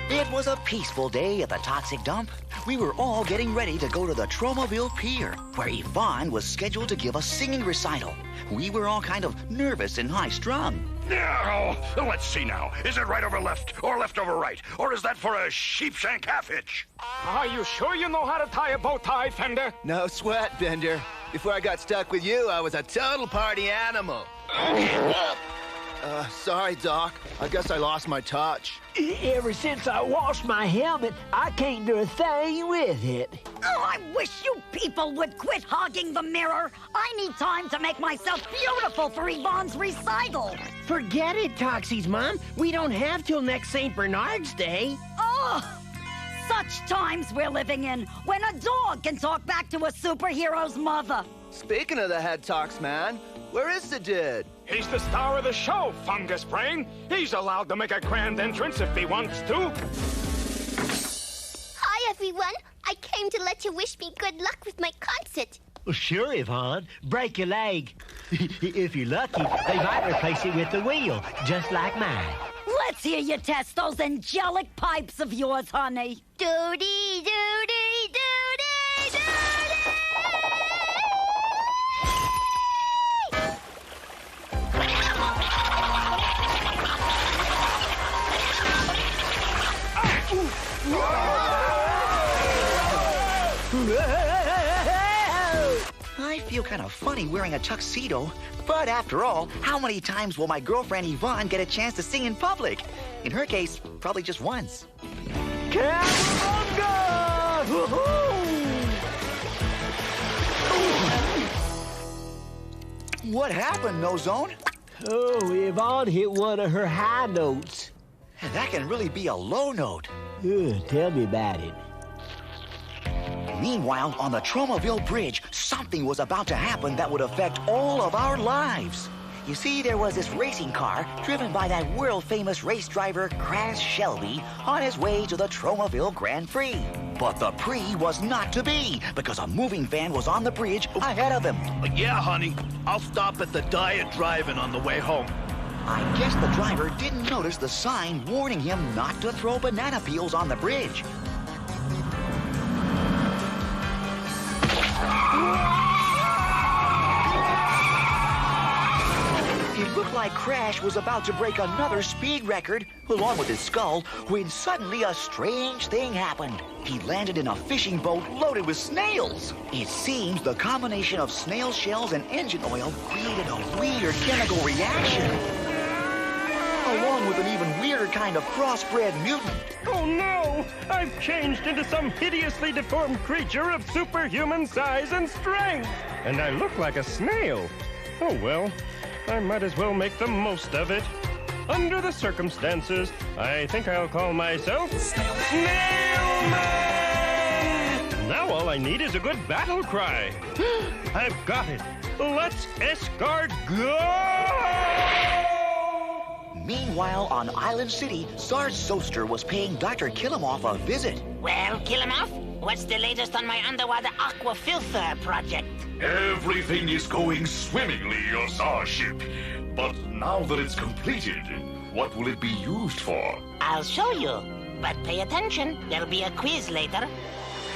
It was a peaceful day at the Toxic Dump. We were all getting ready to go to the Tromaville Pier, where Yvonne was scheduled to give a singing recital. We were all kind of nervous and high-strung. Now, let's see now. Is it right over left or left over right? Or is that for a sheepshank half hitch? Are you sure you know how to tie a bow tie, Fender? No sweat, Bender. Before I got stuck with you, I was a total party animal. Sorry, Doc. I guess I lost my touch. Ever since I washed my helmet, I can't do a thing with it. Oh, I wish you people would quit hogging the mirror. I need time to make myself beautiful for Yvonne's recital. Forget it, Toxie's mom. We don't have till next St. Bernard's Day. Oh, such times we're living in, when a dog can talk back to a superhero's mother. Speaking of the head talks, man, where is the dude? He's the star of the show, Fungus Brain. He's allowed to make a grand entrance if he wants to. Hi, everyone. I came to let you wish me good luck with my concert. Well, sure, Yvonne. Break your leg. If you're lucky, they might replace it with a wheel, just like mine. Let's hear you test those angelic pipes of yours, honey. Doody, doody, doody, doody! I feel kind of funny wearing a tuxedo, but after all, how many times will my girlfriend Yvonne get a chance to sing in public? In her case, probably just once. What happened, No Zone? Oh, Yvonne hit one of her high notes. That can really be a low note. Tell me about it. Meanwhile, on the Tromaville Bridge, something was about to happen that would affect all of our lives. You see, there was this racing car driven by that world-famous race driver, Crash Shelby, on his way to the Tromaville Grand Prix. But the Prix was not to be, because a moving van was on the bridge ahead of him. Yeah, honey. I'll stop at the Diet Drive-In on the way home. I guess the driver didn't notice the sign warning him not to throw banana peels on the bridge. It looked like Crash was about to break another speed record, along with his skull, when suddenly a strange thing happened. He landed in a fishing boat loaded with snails. It seems the combination of snail shells and engine oil created a weird chemical reaction, along with an even weirder kind of crossbred mutant. Oh no! I've changed into some hideously deformed creature of superhuman size and strength! And I look like a snail. Oh well, I might as well make the most of it. Under the circumstances, I think I'll call myself Snailman! Now all I need is a good battle cry. I've got it. Let's escort go! Meanwhile, on Island City, Sarge Soster was paying Dr. Killimoff a visit. Well, Killimoff, what's the latest on my underwater aqua filter project? Everything is going swimmingly, your Starship. But now that it's completed, what will it be used for? I'll show you. But pay attention, there'll be a quiz later.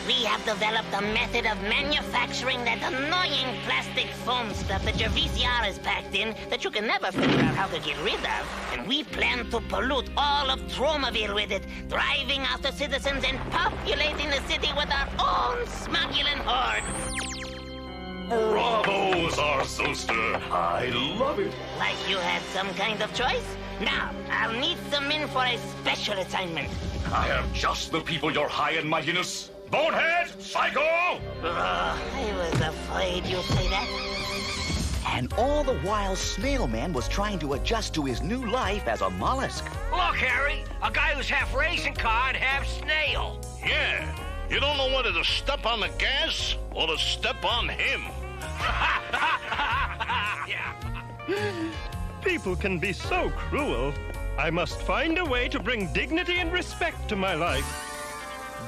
We have developed a method of manufacturing that annoying plastic foam stuff that your VCR is packed in that you can never figure out how to get rid of. And we plan to pollute all of Tromaville with it, driving out the citizens and populating the city with our own smuggling horde. Bravo, Zarzoster. I love it. Like you had some kind of choice? Now, I'll need some men for a special assignment. I have just the people, your high and mightiness. Bonehead! Psycho! I was afraid you'd say that. And all the while, Snail Man was trying to adjust to his new life as a mollusk. Look, Harry, a guy who's half racing car and half snail. Yeah. You don't know whether to step on the gas or to step on him. People can be so cruel. I must find a way to bring dignity and respect to my life.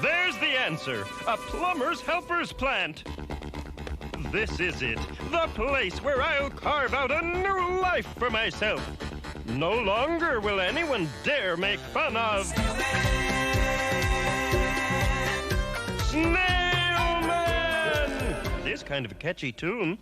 There's the answer. A plumber's helper's plant. This is it. The place where I'll carve out a new life for myself. No longer will anyone dare make fun of... Snail Man! It is kind of a catchy tune.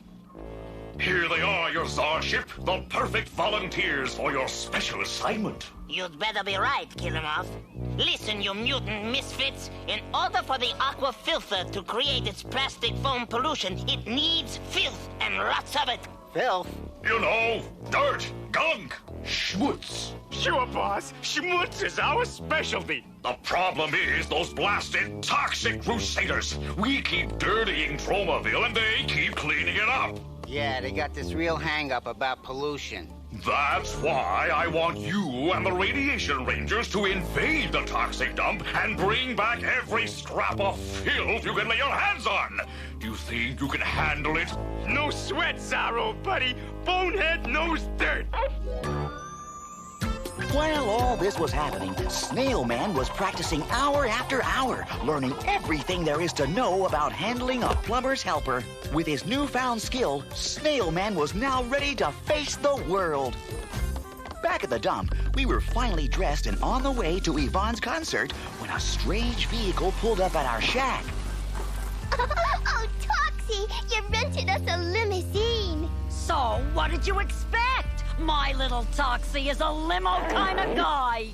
Here they are, your Starship, the perfect volunteers for your special assignment. You'd better be right, Killimov. Listen, you mutant misfits. In order for the aqua filter to create its plastic foam pollution, it needs filth, and lots of it. Filth? You know, dirt, gunk, schmutz. Sure, boss. Schmutz is our specialty. The problem is those blasted Toxic Crusaders. We keep dirtying Tromaville and they keep cleaning it up. Yeah, they got this real hang-up about pollution. That's why I want you and the Radiation Rangers to invade the toxic dump and bring back every scrap of filth you can lay your hands on. Do you think you can handle it? No sweat, Zorro, buddy. Bonehead knows dirt. While all this was happening, Snail Man was practicing hour after hour, learning everything there is to know about handling a plumber's helper. With his newfound skill, Snail Man was now ready to face the world. Back at the dump, we were finally dressed and on the way to Yvonne's concert when a strange vehicle pulled up at our shack. Oh, Toxie, you rented us a limousine. So, what did you expect? My little Toxie is a limo kind of guy.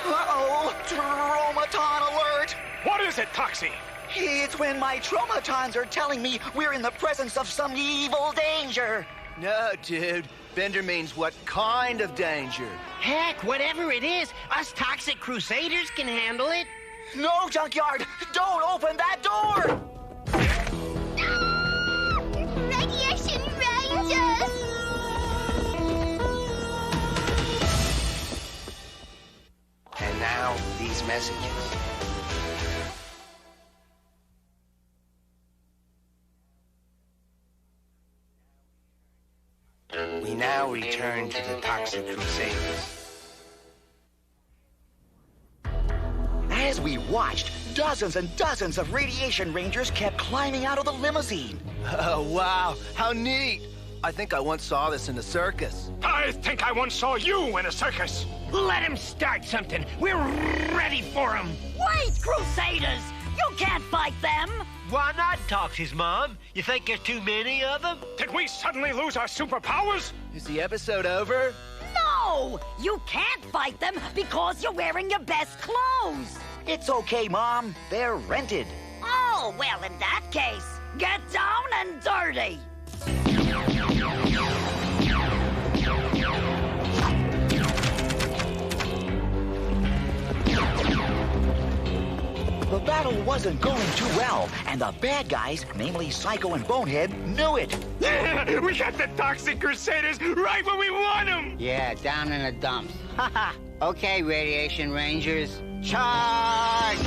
Uh-oh, Tromaton alert! What is it, Toxie? It's when my Tromatons are telling me we're in the presence of some evil danger. No, dude. Bender means what kind of danger? Heck, whatever it is, us Toxic Crusaders can handle it. No, Junkyard! Don't open that door! Radiation Rangers! And now, these messages. We now return to the Toxic Crusaders. As we watched, dozens and dozens of Radiation Rangers kept climbing out of the limousine. Oh, wow. How neat. I think I once saw this in a circus. I think I once saw you in a circus. Let him start something. We're ready for him. Wait, Crusaders! You can't fight them! Why not, Toxie's mom? You think there's too many of them? Did we suddenly lose our superpowers? Is the episode over? No! You can't fight them because you're wearing your best clothes! It's okay, Mom. They're rented. Oh, well, in that case, get down and dirty! The battle wasn't going too well, and the bad guys, namely Psycho and Bonehead, knew it. We got the Toxic Crusaders right where we want them! Yeah, down in the dumps. Haha. Okay, Radiation Rangers, charge!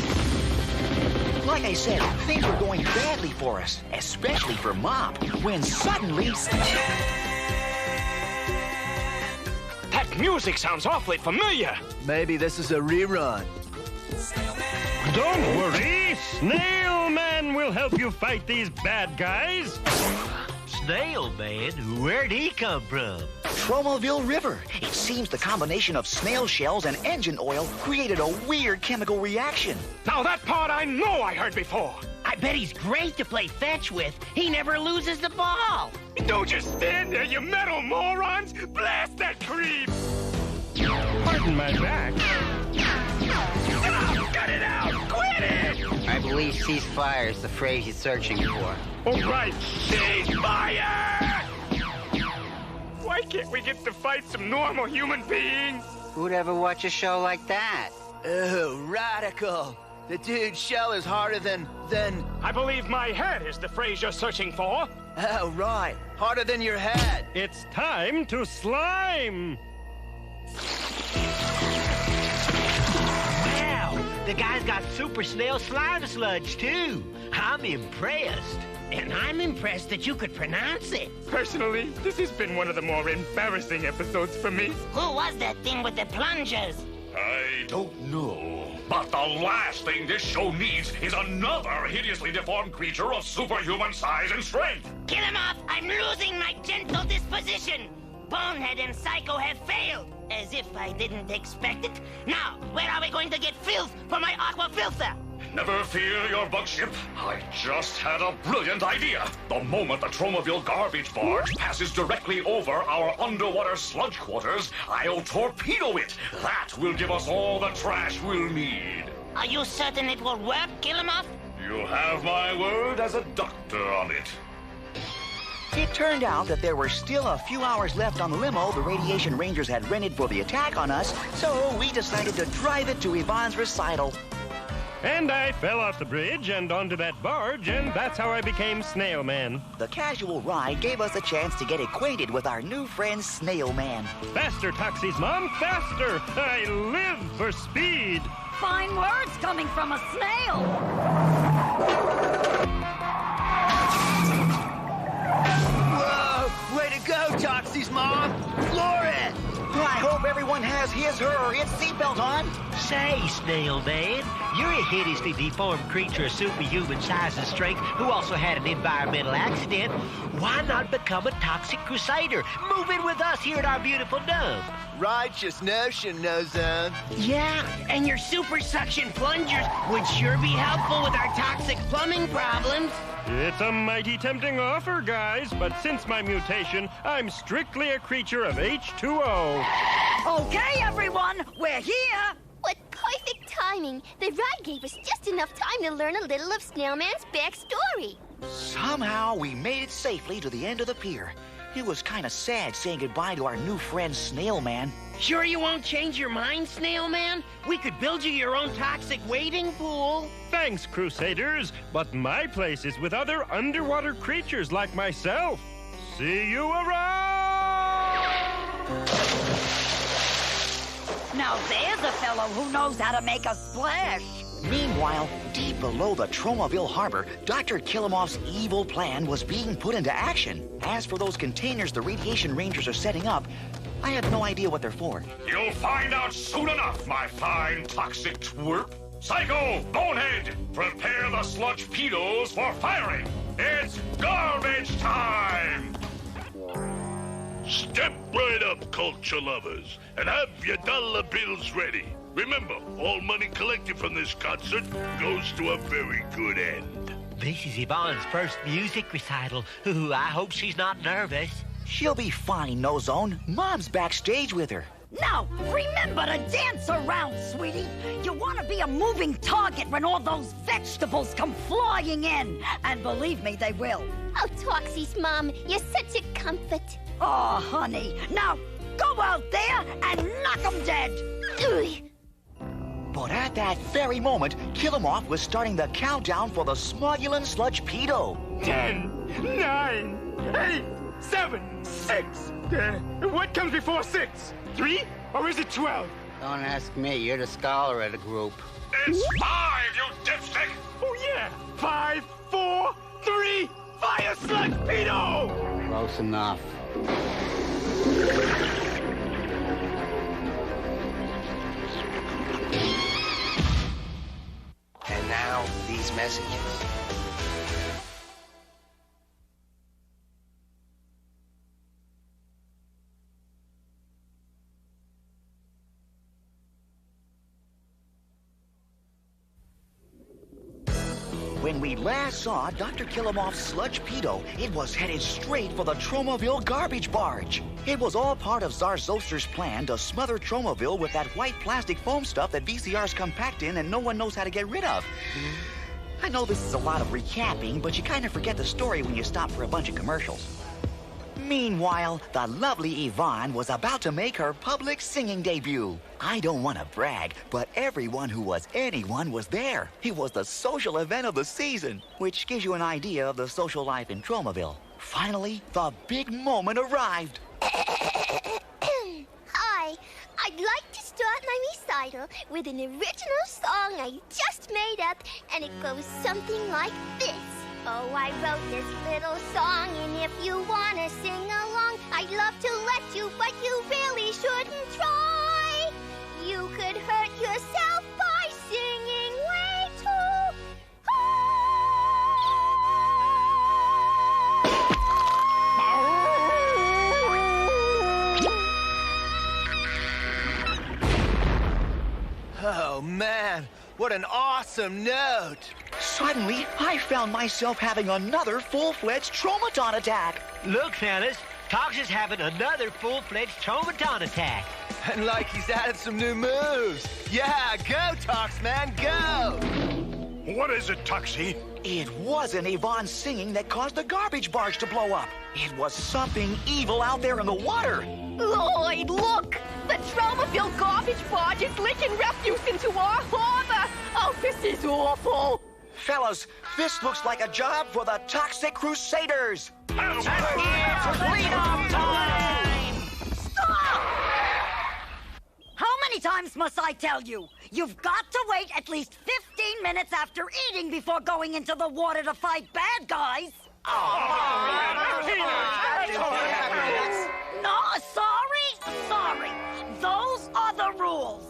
Like I said, things were going badly for us, especially for Mop, when suddenly... That music sounds awfully familiar. Maybe this is a rerun. Don't worry, Snail Man will help you fight these bad guys. Snail Man? Where'd he come from? Tromaville River. It seems the combination of snail shells and engine oil created a weird chemical reaction. Now that part I know I heard before. I bet he's great to play fetch with. He never loses the ball. Don't just stand there, you metal morons! Blast that creep! Pardon my back. Cut it out! Quit it! I believe ceasefire is the phrase he's searching for. All right, ceasefire! Why can't we get to fight some normal human beings? Who'd ever watch a show like that? Oh, radical. The dude's shell is harder than... I believe my head is the phrase you're searching for. Oh, right. Harder than your head. It's time to slime! Wow, the guy's got super snail slime sludge, too. I'm impressed. And I'm impressed that you could pronounce it. Personally, this has been one of the more embarrassing episodes for me. Who was that thing with the plungers? I don't know. But the last thing this show needs is another hideously deformed creature of superhuman size and strength. Kill him off! I'm losing my gentle disposition! Bonehead and Psycho have failed! As if I didn't expect it. Now, where are we going to get filth for my aqua filter? Never fear, your bug ship. I just had a brilliant idea. The moment the Tromaville garbage barge passes directly over our underwater sludge quarters, I'll torpedo it. That will give us all the trash we'll need. Are you certain it will work, Killamoff? You have my word as a doctor on it. It turned out that there were still a few hours left on the limo the Radiation Rangers had rented for the attack on us, so we decided to drive it to Yvonne's recital. And I fell off the bridge and onto that barge, and that's how I became Snail Man. The casual ride gave us a chance to get acquainted with our new friend Snail Man. Faster, Toxies, Mom, faster! I live for speed! Fine words coming from a snail. Whoa! Way to go, Toxies, Mom! Floor it! I hope everyone has his, her, or its seatbelt on. Say, Snail Man, you're a hideously deformed creature of superhuman size and strength who also had an environmental accident. Why not become a Toxic Crusader? Move in with us here at our beautiful dump. Righteous notion, No-Zone. Yeah, and your super suction plungers would sure be helpful with our toxic plumbing problems. It's a mighty tempting offer, guys, but since my mutation, I'm strictly a creature of H2O. Okay, everyone, we're here. What perfect timing. The ride gave us just enough time to learn a little of Snailman's backstory. Somehow we made it safely to the end of the pier. It was kind of sad saying goodbye to our new friend Snail Man. Sure you won't change your mind, Snail Man? We could build you your own toxic wading pool. Thanks, Crusaders, but my place is with other underwater creatures like myself. See you around! Now there's a fellow who knows how to make a splash. Meanwhile, deep below the Tromaville harbor, Dr. Killamoff's evil plan was being put into action. As for those containers the Radiation Rangers are setting up, I have no idea what they're for. You'll find out soon enough, my fine toxic twerp. Psycho, Bonehead, prepare the sludge pedos for firing. It's garbage time! Step right up, culture lovers, and have your dollar bills ready. Remember, all money collected from this concert goes to a very good end. This is Yvonne's first music recital. Ooh, I hope she's not nervous. She'll be fine, No Zone. Mom's backstage with her. Now, remember to dance around, sweetie. You want to be a moving target when all those vegetables come flying in. And believe me, they will. Oh, Toxie's Mom, you're such a comfort. Oh, honey. Now, go out there and knock 'em dead. Ugh. But at that very moment, Killamoff was starting the countdown for the Smogulin Sludge Pedo. 10, 9, 8, 7, 6. What comes before 6? 3? Or is it 12? Don't ask me. You're the scholar of the group. It's 5, you dipstick! Oh, yeah. 5, 4, 3, fire sludge pedo! Close enough. And now, these messages. When we last saw Dr. Killamoff's sludge pedo, it was headed straight for the Tromaville garbage barge. It was all part of Zarzoster's plan to smother Tromaville with that white plastic foam stuff that VCRs compact in and no one knows how to get rid of. I know this is a lot of recapping, but you kind of forget the story when you stop for a bunch of commercials. Meanwhile, the lovely Yvonne was about to make her public singing debut. I don't want to brag, but everyone who was anyone was there. It was the social event of the season, which gives you an idea of the social life in Tromaville. Finally, the big moment arrived. Hi, I'd like to start my recital with an original song I just made up, and it goes something like this. Oh, I wrote this little song, and if you want to sing along, I'd love to let you, but you really shouldn't try. You could hurt yourself by singing way too Oh, man. What an awesome note. Suddenly, I found myself having another full-fledged Traumaton attack. Look, fellas, Tox is having another full-fledged Traumaton attack. And like he's added some new moves. Yeah, go, Tox, man, go! What is it, Toxie? It wasn't Yvonne's singing that caused the garbage barge to blow up. It was something evil out there in the water. Lloyd, look! The trauma-filled garbage barge is leaking refuse into our harbor! Oh, this is awful! Fellas, this looks like a job for the Toxic Crusaders. Freedom time! Stop! How many times must I tell you? You've got to wait at least 15 minutes after eating before going into the water to fight bad guys. No, sorry. Those are the rules.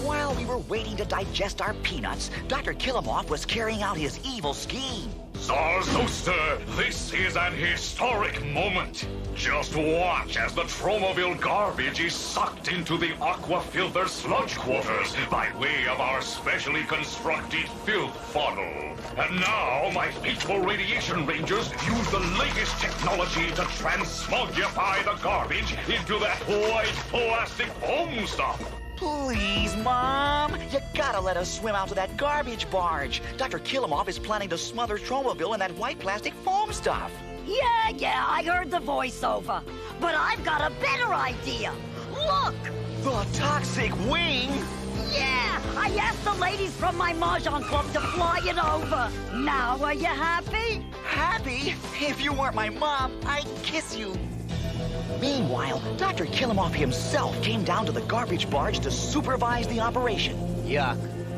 While we were waiting to digest our peanuts, Dr. Killamoff was carrying out his evil scheme. Zarzoster, this is an historic moment. Just watch as the Tromaville garbage is sucked into the aqua filter sludge quarters by way of our specially constructed filth funnel. And now my faithful radiation rangers use the latest technology to transmogify the garbage into that white plastic foam stuff. Please, Mom. You gotta let us swim out to that garbage barge. Dr. Killamoff is planning to smother Tromaville in that white plastic foam stuff. Yeah, I heard the voiceover. But I've got a better idea. Look! The Toxic Wing? Yeah, I asked the ladies from my Mahjong club to fly it over. Now, are you happy? Happy? If you weren't my mom, I'd kiss you. Meanwhile, Dr. Killamoff himself came down to the garbage barge to supervise the operation. Yuck.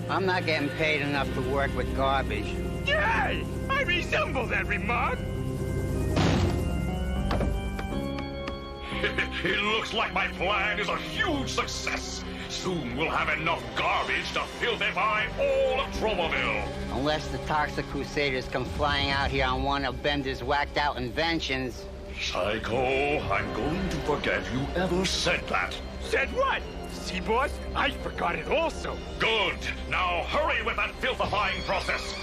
I'm not getting paid enough to work with garbage. Yay! I resemble that remark. It looks like my plan is a huge success. Soon we'll have enough garbage to filthify all of Tromaville. Unless the Toxic Crusaders come flying out here on one of Bender's whacked-out inventions. Psycho, I'm going to forget you ever said that. Said what? See, boss, I forgot it also. Good. Now hurry with that filthifying process.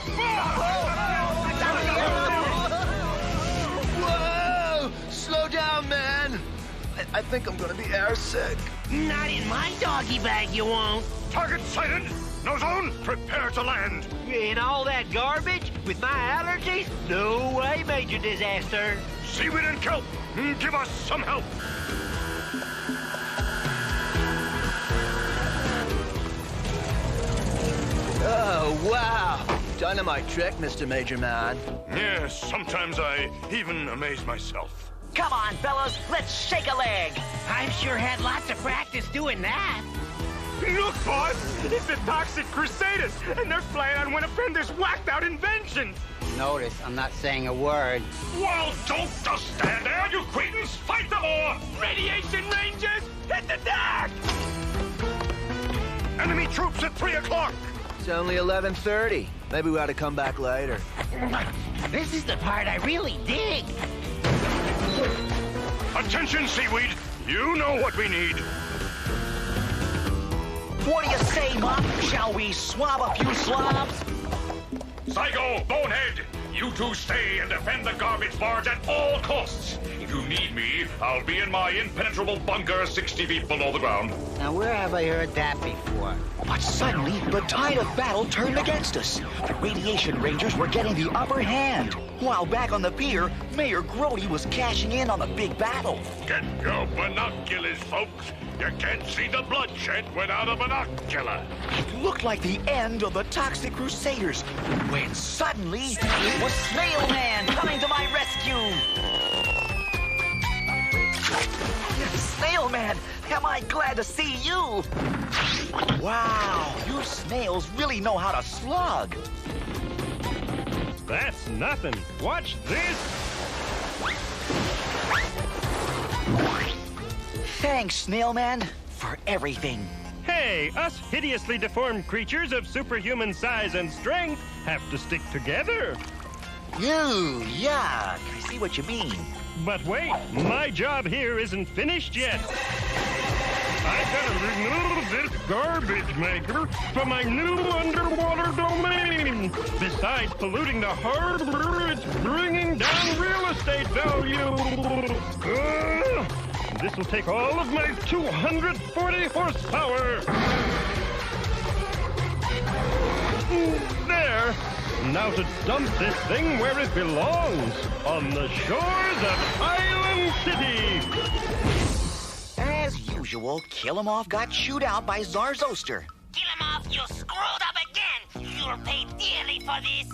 Whoa! Slow down, man. I think I'm gonna be airsick. Not in my doggy bag, you won't. Target sighted! No zone, prepare to land! In all that garbage? With my allergies? No way, Major Disaster. Seaweed and kelp, give us some help! Oh, wow. Dynamite trick, Mr. Major Man. Yes, sometimes I even amaze myself. Come on, fellas, let's shake a leg. I've sure had lots of practice doing that. Look, boss! It's the Toxic Crusaders, and they're flying on one of Bender's whacked-out inventions! Notice, I'm not saying a word. Well, don't just stand there, you cretins! Fight them all! Radiation Rangers, hit the deck! Enemy troops at 3 o'clock! It's only 11:30. Maybe we ought to come back later. This is the part I really dig. Attention, Seaweed! You know what we need. What do you say, Mom? Shall we swab a few slobs? Psycho, Bonehead, you two stay and defend the garbage barge at all costs. If you need me, I'll be in my impenetrable bunker 60 feet below the ground. Now, where have I heard that before? But suddenly, the tide of battle turned against us. The Radiation Rangers were getting the upper hand. While back on the pier, Mayor Grody was cashing in on the big battle. Get your binoculars, folks. You can't see the bloodshed without a binocular. It looked like the end of the Toxic Crusaders, when suddenly, it was Snail Man coming to my rescue. Snail Man, am I glad to see you. Wow, you snails really know how to slug. That's nothing. Watch this. Thanks, Snail Man, for everything. Hey, us hideously deformed creatures of superhuman size and strength have to stick together. Ew, yuck. I see what you mean. But wait, my job here isn't finished yet. I gotta remove this garbage maker from my new underwater domain. Besides polluting the harbor, it's bringing down real estate value. This will take all of my 240 horsepower. There. Now to dump this thing where it belongs, on the shores of Island City. As usual, Killamoff got chewed out by Zarzoster. Killamoff, you screwed up again. You'll pay dearly for this.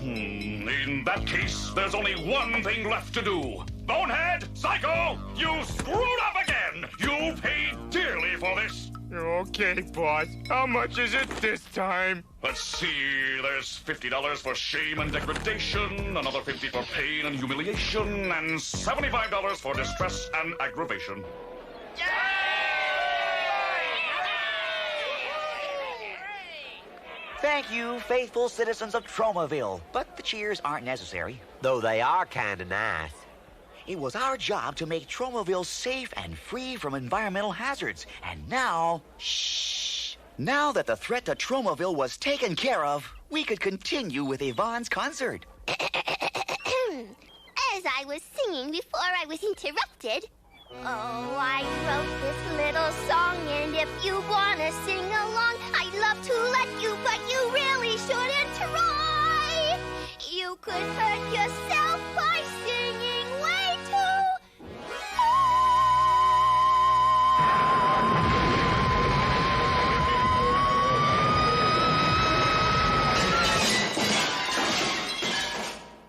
In that case, there's only one thing left to do. Bonehead, Psycho, you screwed up again. You'll pay dearly for this. Okay, boss. How much is it this time? Let's see, there's $50 for shame and degradation, another $50 for pain and humiliation, and $75 for distress and aggravation. Thank you, faithful citizens of Tromaville, but the cheers aren't necessary. Though they are kind of nice. It was our job to make Tromaville safe and free from environmental hazards. And now, shh. Now that the threat to Tromaville was taken care of, we could continue with Yvonne's concert. As I was singing before I was interrupted, oh, I wrote this little song, and if you want to sing along, I'd love to let you, but you really shouldn't try. You could hurt yourself by singing way too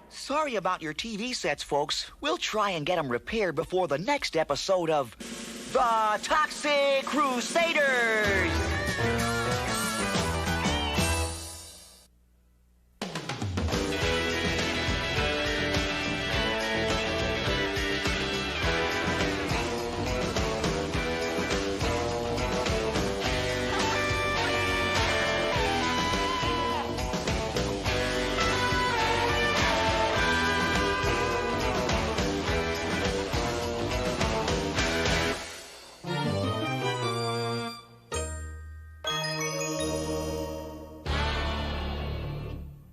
Sorry about your TV sets, folks. We'll try and get them repaired before the next episode of The Toxic Crusaders!